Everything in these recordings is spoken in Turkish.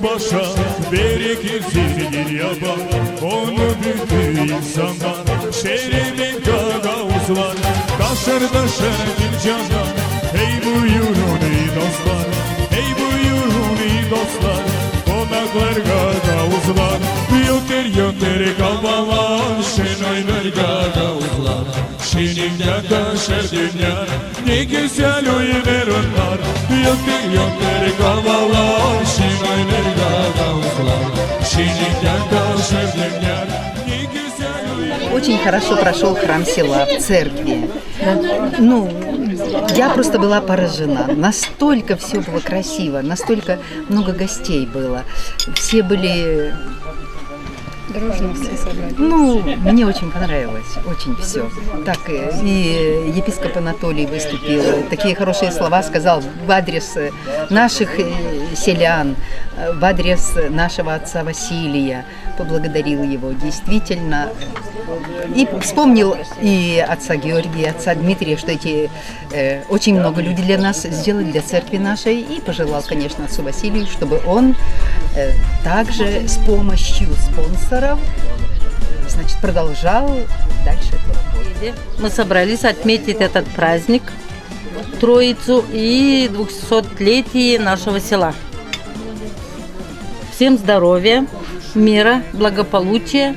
başa bereketini yapar. Onu büyüdü insanlar şehrimin gagavuzlar. Taşır taşır bir cana. Hey buyurun ey dostlar, hey buyurun ey dostlar. Konaklar gagavuzlar, yönder yönder kalmalar. Şenaylar gagavuzlar, şenimden taşır dünya. Ne güzel oynar onlar, yönder yönder kalmalar. Şenaylar gagavuzlar, şenimden taşır dünya. Ne güzel oynar. Очень хорошо прошел храм села в церкви. Ну, я просто была поражена. Настолько все было красиво, настолько много гостей было. Все были... Дружно все собрались. Ну, мне очень понравилось, очень все. Так, и епископ Анатолий выступил, такие хорошие слова сказал в адрес наших селян, в адрес нашего отца Василия, поблагодарил его, действительно. И вспомнил и отца Георгия, отца Дмитрия, что эти очень много людей для нас сделали, для церкви нашей, и пожелал, конечно, отцу Василию, чтобы он также с помощью спонсоров, значит, продолжал дальше эту работу. Мы собрались отметить этот праздник, Троицу и 200-летие нашего села. Всем здоровья, мира, благополучия.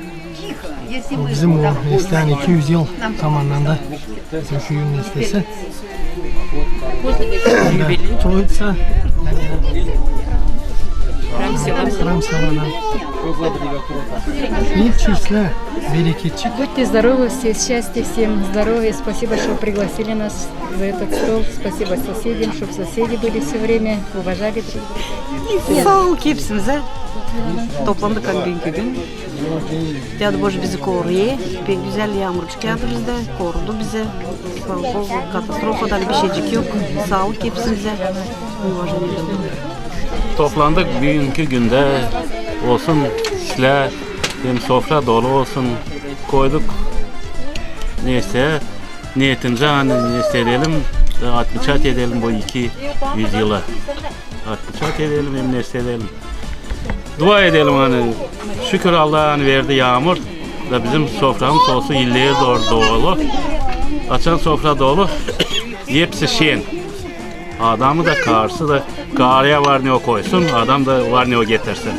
Bizim o mesleğin 200 yıl zamanında bizim şu üniversitesi Troitsa Храм Села. И числа берекетчик. Будьте здоровы, все счастья, всем здоровья. Спасибо, что пригласили нас за этот стол. Спасибо соседям, чтобы соседи были все время, уважали друг друга. Sağ ol hepsimize. Toplandık hani dünkü gün. Yağdı boş bizi koruyor. Pek güzel yağmurcuk yağdı bizde. Korudu bizi. Bol katastrofadan bir şeycik yok. Sağlık hepsimize. Toplandık bugünkü günde olsun işler, hem sofra dolu olsun koyduk. Neyse niyetimize neyse edelim, atmışat edelim bu 200 yıla. Atmışat edelim hem neyse edelim. Dua edelim hani şükür Allah'ın verdi yağmur da bizim soframız olsun illeye doğru dolu. Açan sofra dolu, hepsi şen. Adamı da karşı da karıya var ne o koysun, adam da var ne o getirsin.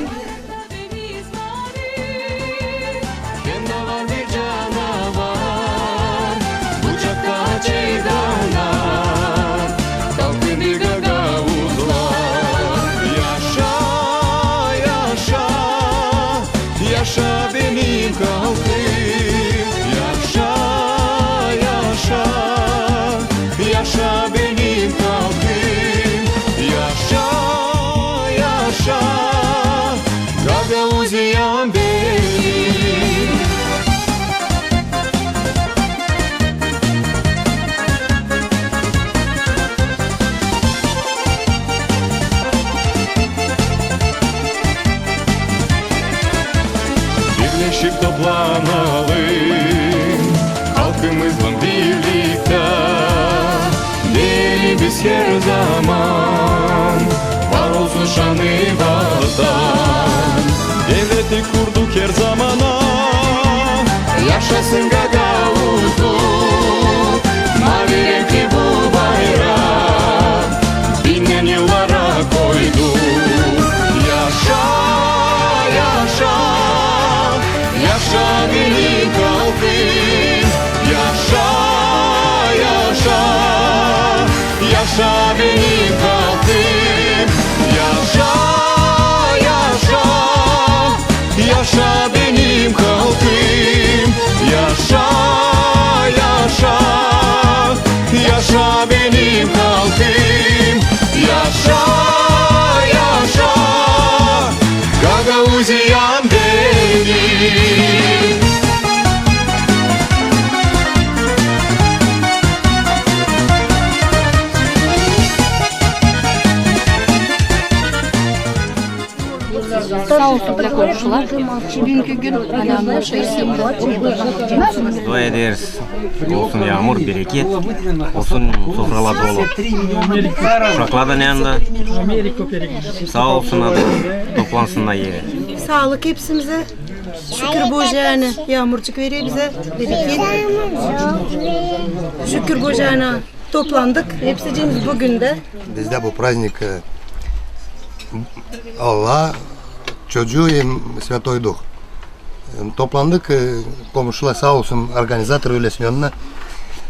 Yaşa benim kalkım, yaşa, yaşa, yaşa benim kalkım, yaşa, yaşa, Gagavuziyam benim. Birleşip toplanalım, halkımızla birlikte. Değil biz her zaman, var olsun şanı vatan. Devleti kurduk her zamana, yaşasın Gagavuzluk. Mavi renkli bu bayrak, binler yıllara koyduk. Yaşa, yaşa, yaşa benim kalbim, yaşa, yaşa, yaşa benim kalbim, yaşa, yaşa, yaşa benim kalbim, yaşa, yaşa, yaşa benim kalbim, yaşa, yaşa, Gagavuziyam benim. Sağ olsunlar komşular. Bugünkü gün hala anlaşıyorsun. Dua ederiz. Olsun yağmur, bereket. Olsun sofralar dolu. Uşaklardan yanında. Sağ olsun adı. Toplansınlar yeri. Sağlık hepsimize. Şükür Boğazı'na yağmurcuk veriyor bize. Bereket. Şükür Boğazı'na toplandık. Hepsicimiz bugün de. Bizde bu праздник Allah çocuğu Святой Дух. Toplandık komşular sağ olsun organizatör öylesinin yanına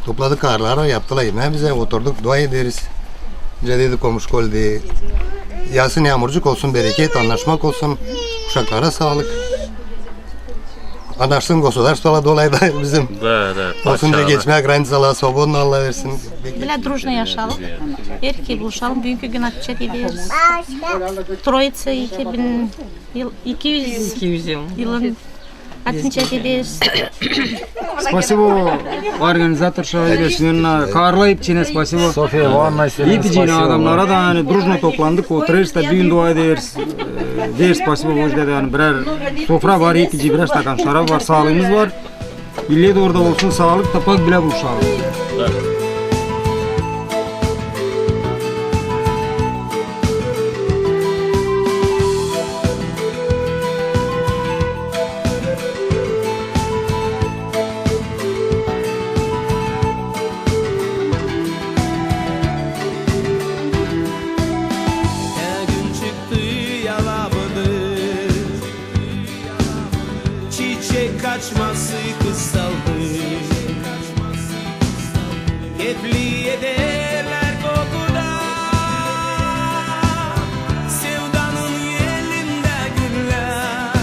topladık ağırları yaptılar yemeği bize oturduk dua ederiz. Dedi komşu oldu. Yasın yağmurcuk olsun bereket anlaşmak olsun uşaklara sağlık. Anlaşsın государствоlar dolayı da bizim olsunca geçmeye границалар свободно Allah versin. Bile дружно yaşayalım. Erkeği buluşalım. Bugünkü gün atçet ederiz. Trojica 2200 yılın atçet ederiz. Спасибо организаторша Семеновна, Карла Ипчине спасибо. София Ивановна, Ипчине adamlara da hani дружно toplandık, oturuyoruz da düğün dua ederiz. Deriz спасибо Bojda da hani birer sofra var, ikinci birer stakan şarap var, sağlığımız var. İlle de orada olsun sağlık, tapak bile buluşalım. Kaçması kısaldı. Kepli ederler kokuda. Sevdanın elinde güller.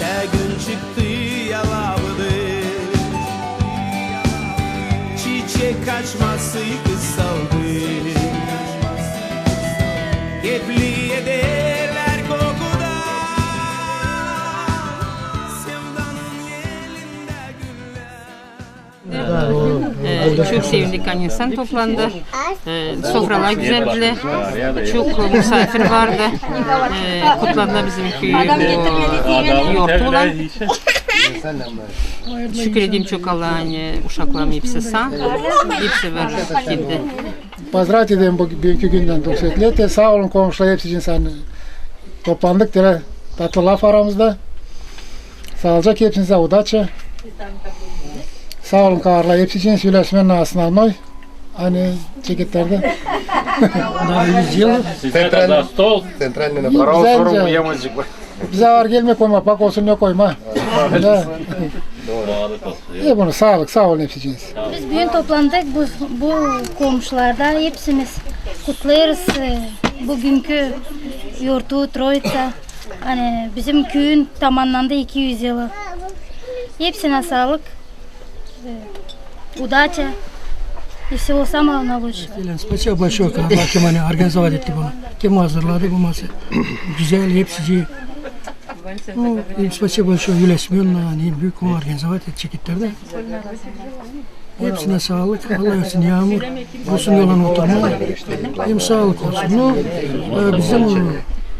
Her gün çıktı yalavadı. Çiçek kaçması kısaldı. Kepli ederler kokuda. Çok sevindik insan toplandı. Sofralar güzeldi. Çok misafir vardı. Kutladılar bizim köyü. Yortu olan. Şükür edeyim çok Allah'ın uşaklarım hepsi sağ. Hepsi var gitti. Поздравить edeyim bugünkü günden 90 let. Sağ olun komşular hepsi için sen toplandık dire tatlı laf aramızda. Sağlıcak hepsinize удачи. Sağ olun Karla hepsi için söyleşmenin основной. Hani ceketlerde. Daha 100 yıl. Güzelce. Bize ağır gelme koyma, bak olsun ne koyma. İyi bunu sağlık, sağ olun hepsi için. Biz bugün toplandık bu komşularda hepsimiz kutluyoruz bugünkü yurtu Trojica. Hani bizim köyün tamamlandı 200 yılı. Hepsine sağlık. Удача и всего самого наилучшего. Спасибо большое, kim hani organize etti bunu. Kim hazırladı bu masa. Güzel hepsi. Спасибо большое Юлия Семеновна, hani büyük organize etti çekitlerde. Hepsine sağlık, Allah versin yağmur, olsun yolan oturma, hem sağlık olsun. No, bizim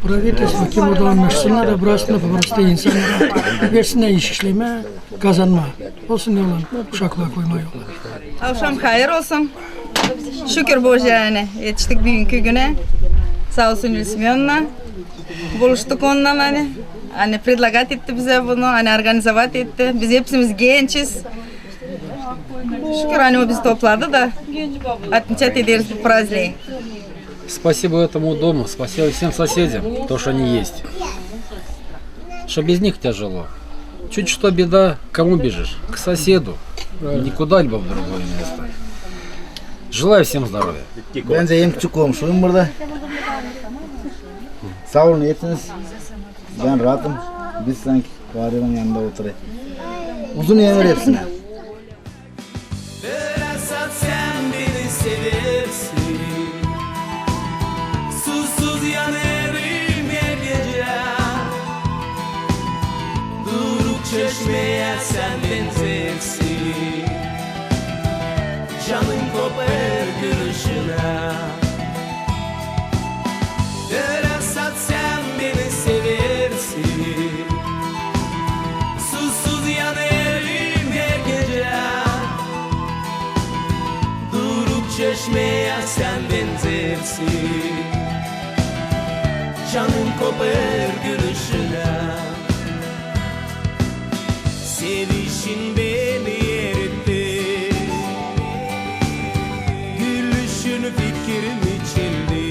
правительство kim orada anlaşsınlar da burasında insanlara versinler iş işleme, kazanma. Olsun yolan, uşaklar koyma yola. Akşam hayır olsun. Şükür Boğazı'na yetiştik bugünkü güne. Sağ olsun Юлия Семеновна. Buluştuk onunla hani предлагать etti bize bunu, hani organizavat etti. Biz hepsimiz gençiz. Şükür hani o bizi topladı da отмечать ederiz bu праздник. Спасибо этому дому, спасибо всем соседям, то, что они есть. Что без них тяжело. Чуть что беда, к кому бежишь? К соседу. Не куда-либо в другое место. Желаю всем здоровья. Ben de en küçük komşuyum burada. Sağ olun hepsiniz. Ben rahatım. Biz sanki varyanın yanında oturuyor. Uzun ömür hepsine. Biraz sen beni seversin. Susuz yanarım her gece. Duruk çeşmeye sen benzersin. Canım kopar gülüşüne. Biraz sen beni çeşmeye sen benzersin. Canım kopar gülüşüne, sevişin beni eritti. Gülüşün fikrim içildi.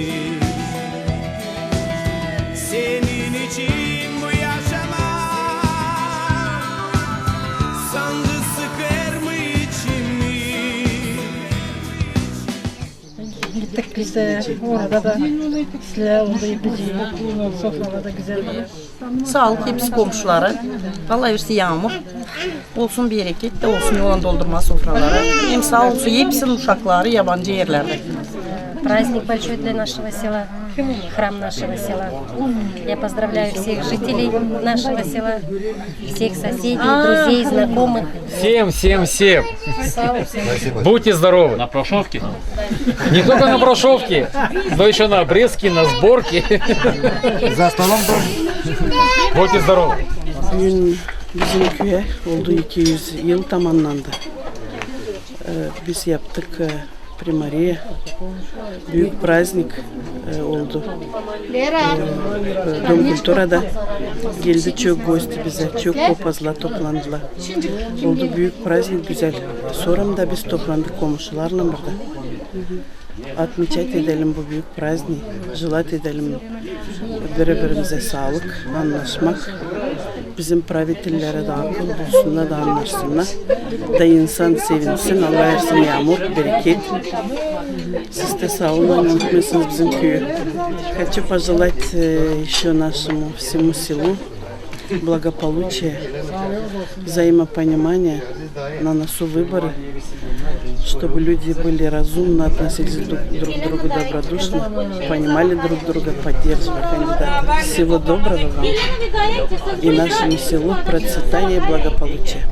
Senin için bu yaşamak sancı sıkar mı içimi? Gittik biz de orada da silah oldu yapıcı. Sofralarda güzel oluyor. Sağlık hepsi komşulara. Allah versin yağmur. Olsun bir bereket de olsun yoğun doldurma sofralara. Hem sağ olsun hepsinin uşakları yabancı yerlerde. Праздник большой для нашего села, храм нашего села. Я поздравляю всех жителей нашего села, всех соседей, друзей, знакомых. Всем. Будьте здоровы. На прошивке? Не только на прошивке, но еще на обрезке, на сборке. За stolum dur. Будьте здоровы. Bugün bizim köye oldu 200 yıl tamamlandı. Biz yaptık primariye. Büyük praznik oldu. Dom Kultura'da geldi çok gosti bize. Çok popazla toplandılar. Oldu büyük praznik güzel. Sonra da biz toplandık komşularla burada. Atmıçat edelim bu büyük praznik. Желать edelim birbirimize sağlık, anlaşmak. Bizim pravitillere de akıl bulsunlar da anlaşsınlar. Da insan sevinsin, Allah versin yağmur, bereket. Siz de sağ olun, unutmayasınız bizim köyü. Хочу пожелать еще нашему всему селу благополучия, взаимопонимания, на носу выборы, чтобы люди были разумно, относились друг к другу добродушно, понимали друг друга, поддерживали кандидата. Всего доброго вам и нашему селу процветания и благополучия.